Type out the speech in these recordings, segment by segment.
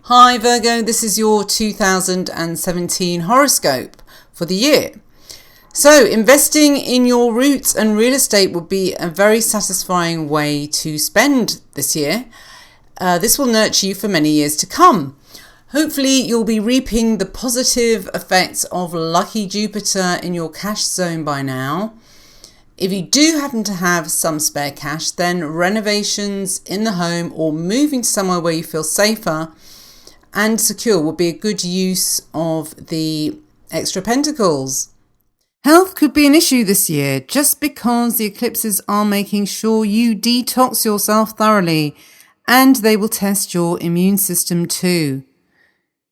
Hi Virgo, this is your 2017 horoscope for the year. So, investing in your roots and real estate would be a very satisfying way to spend this year. This will nurture you for many years to come. Hopefully, you'll be reaping the positive effects of lucky Jupiter in your cash zone by now. If you do happen to have some spare cash, then renovations in the home or moving to somewhere where you feel safer and secure would be a good use of the extra pentacles. Health could be an issue this year just because the eclipses are making sure you detox yourself thoroughly, and they will test your immune system too.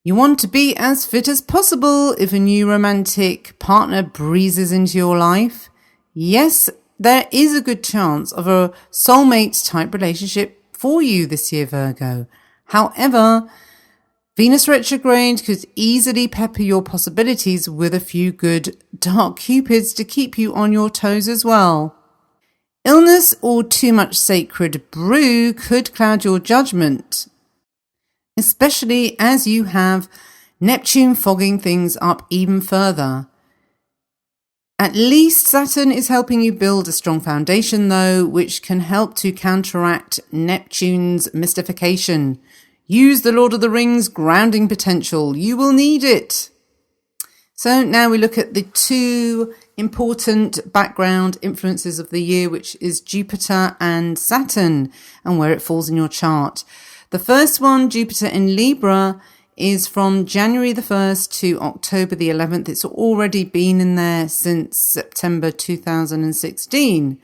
You want to be as fit as possible if a new romantic partner breezes into your life. Yes, there is a good chance of a soulmate type relationship for you this year, Virgo. However, Venus retrograde could easily pepper your possibilities with a few good dark cupids to keep you on your toes as well. Illness or too much sacred brew could cloud your judgment, especially as you have Neptune fogging things up even further. At least Saturn is helping you build a strong foundation though, which can help to counteract Neptune's mystification. Use the Lord of the Rings grounding potential. You will need it. So now we look at the two important background influences of the year, which is Jupiter and Saturn, and where it falls in your chart. The first one, Jupiter in Libra, is from January the 1st to October the 11th. It's already been in there since September 2016.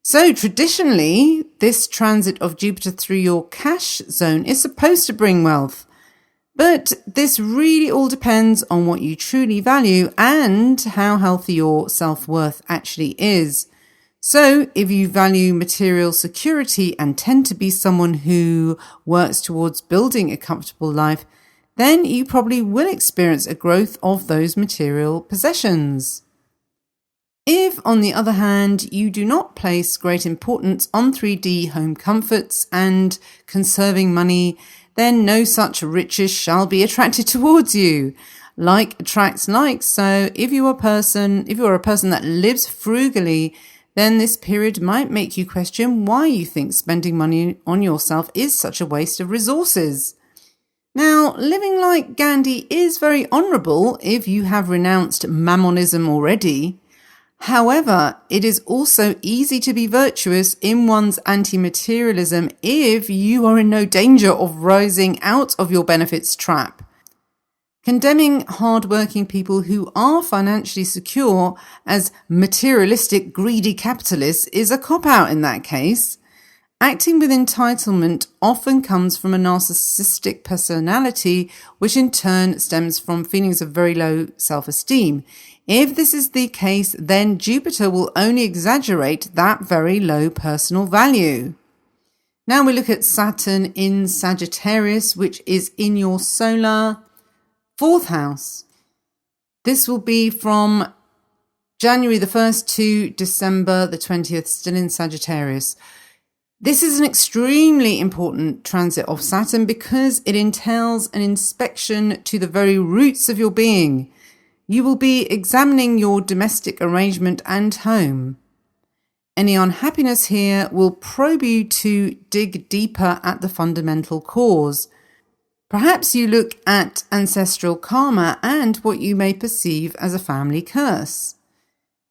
So traditionally, this transit of Jupiter through your cash zone is supposed to bring wealth. But this really all depends on what you truly value and how healthy your self-worth actually is. So if you value material security and tend to be someone who works towards building a comfortable life, then you probably will experience a growth of those material possessions. If, on the other hand, you do not place great importance on 3D home comforts and conserving money, then no such riches shall be attracted towards you. Like attracts like. So if you are a person that lives frugally, then this period might make you question why you think spending money on yourself is such a waste of resources. Now, living like Gandhi is very honourable if you have renounced mammonism already. However, it is also easy to be virtuous in one's anti-materialism if you are in no danger of rising out of your benefits trap. Condemning hard-working people who are financially secure as materialistic, greedy capitalists is a cop-out in that case. Acting with entitlement often comes from a narcissistic personality, which in turn stems from feelings of very low self-esteem. If this is the case, then Jupiter will only exaggerate that very low personal value. Now we look at Saturn in Sagittarius, which is in your solar 4th house. This will be from January the 1st to December the 20th, still in Sagittarius. This is an extremely important transit of Saturn because it entails an inspection to the very roots of your being. You will be examining your domestic arrangement and home. Any unhappiness here will probe you to dig deeper at the fundamental cause. Perhaps you look at ancestral karma and what you may perceive as a family curse.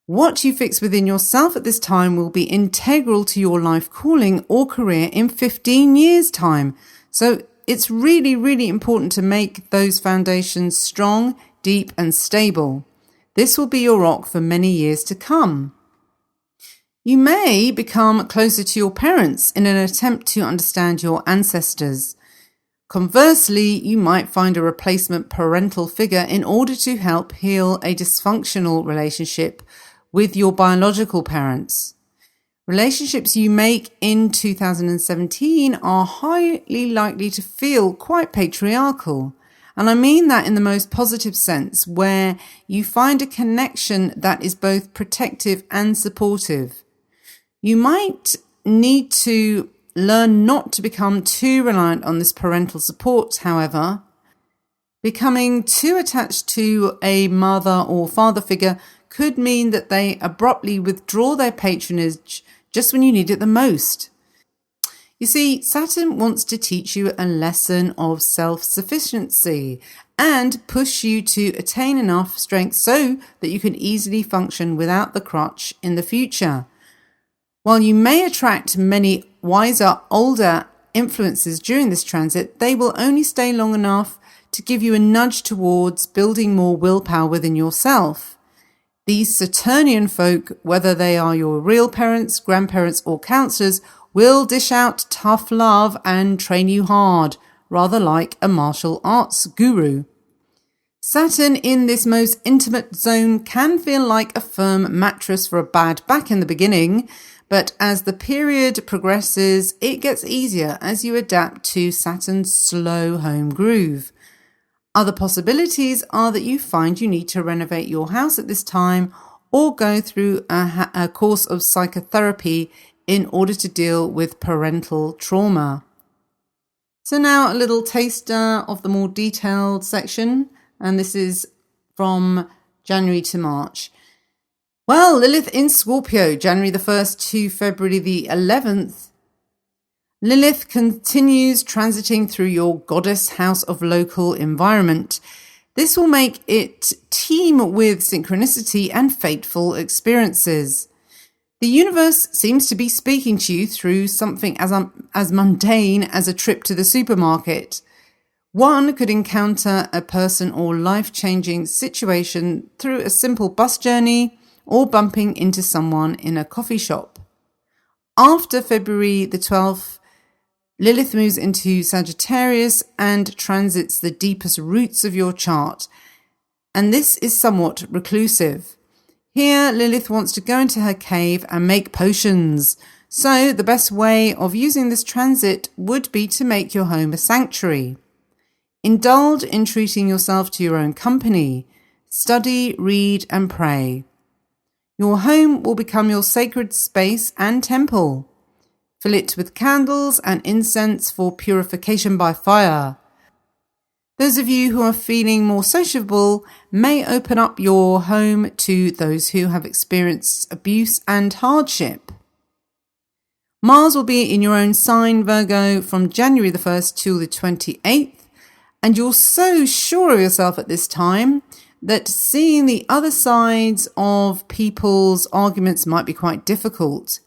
What you fix within yourself at this time will be integral to your life calling or career in 15 years' time. So it's really, really important to make those foundations strong, deep and stable. This will be your rock for many years to come. You may become closer to your parents in an attempt to understand your ancestors. Conversely, you might find a replacement parental figure in order to help heal a dysfunctional relationship with your biological parents. Relationships you make in 2017 are highly likely to feel quite patriarchal. And I mean that in the most positive sense, where you find a connection that is both protective and supportive. You might need to learn not to become too reliant on this parental support, however. Becoming too attached to a mother or father figure could mean that they abruptly withdraw their patronage just when you need it the most. You see, Saturn wants to teach you a lesson of self-sufficiency and push you to attain enough strength so that you can easily function without the crutch in the future. While you may attract many wiser, older influences during this transit, they will only stay long enough to give you a nudge towards building more willpower within yourself. These Saturnian folk, whether they are your real parents, grandparents, or counselors, will dish out tough love and train you hard, rather like a martial arts guru. Saturn in this most intimate zone can feel like a firm mattress for a bad back in the beginning, but as the period progresses, it gets easier as you adapt to Saturn's slow home groove. Other possibilities are that you find you need to renovate your house at this time or go through a course of psychotherapy in order to deal with parental trauma. So now a little taster of the more detailed section, and this is from January to March. Well, Lilith in Scorpio, January the 1st to February the 11th. Lilith continues transiting through your goddess house of local environment. This will make it teem with synchronicity and fateful experiences. The universe seems to be speaking to you through something as mundane as a trip to the supermarket. One could encounter a person or life-changing situation through a simple bus journey or bumping into someone in a coffee shop. After February the 12th, Lilith moves into Sagittarius and transits the deepest roots of your chart, and this is somewhat reclusive. Here, Lilith wants to go into her cave and make potions, so the best way of using this transit would be to make your home a sanctuary. Indulge in treating yourself to your own company. Study, read, and pray. Your home will become your sacred space and temple. Fill it with candles and incense for purification by fire. Those of you who are feeling more sociable may open up your home to those who have experienced abuse and hardship. Mars will be in your own sign, Virgo, from January the 1st to the 28th, and you're so sure of yourself at this time that seeing the other sides of people's arguments might be quite difficult.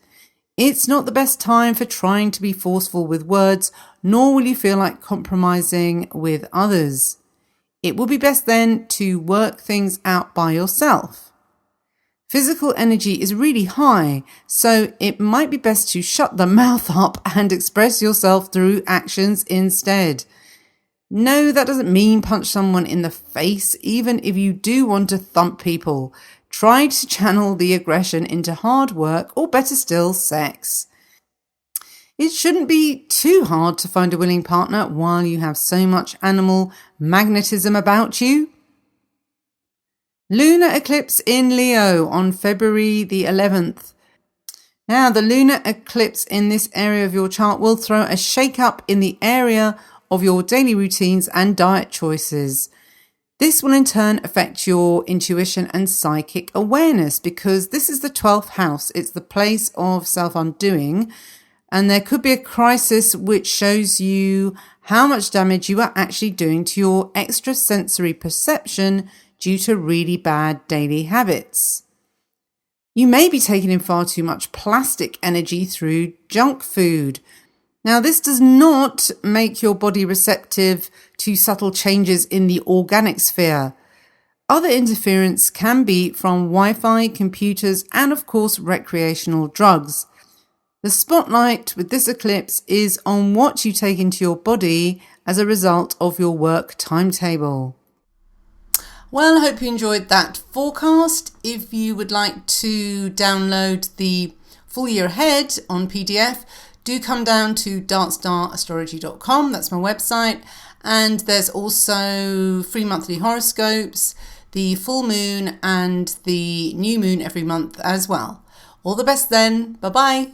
It's not the best time for trying to be forceful with words, nor will you feel like compromising with others. It will be best then to work things out by yourself. Physical energy is really high, so it might be best to shut the mouth up and express yourself through actions instead. No, that doesn't mean punch someone in the face, even if you do want to thump people. Try to channel the aggression into hard work, or better still, sex. It shouldn't be too hard to find a willing partner while you have so much animal magnetism about you. Lunar eclipse in Leo on February the 11th. Now, the lunar eclipse in this area of your chart will throw a shake-up in the area of your daily routines and diet choices. This will in turn affect your intuition and psychic awareness because this is the 12th house. It's the place of self-undoing, and there could be a crisis which shows you how much damage you are actually doing to your extrasensory perception due to really bad daily habits. You may be taking in far too much plastic energy through junk food. Now, this does not make your body receptive to subtle changes in the organic sphere. Other interference can be from Wi-Fi, computers, and of course, recreational drugs. The spotlight with this eclipse is on what you take into your body as a result of your work timetable. Well, I hope you enjoyed that forecast. If you would like to download the full year ahead on PDF, do come down to dartstarastrology.com. That's my website. And there's also free monthly horoscopes, the full moon and the new moon every month as well. All the best then. Bye-bye.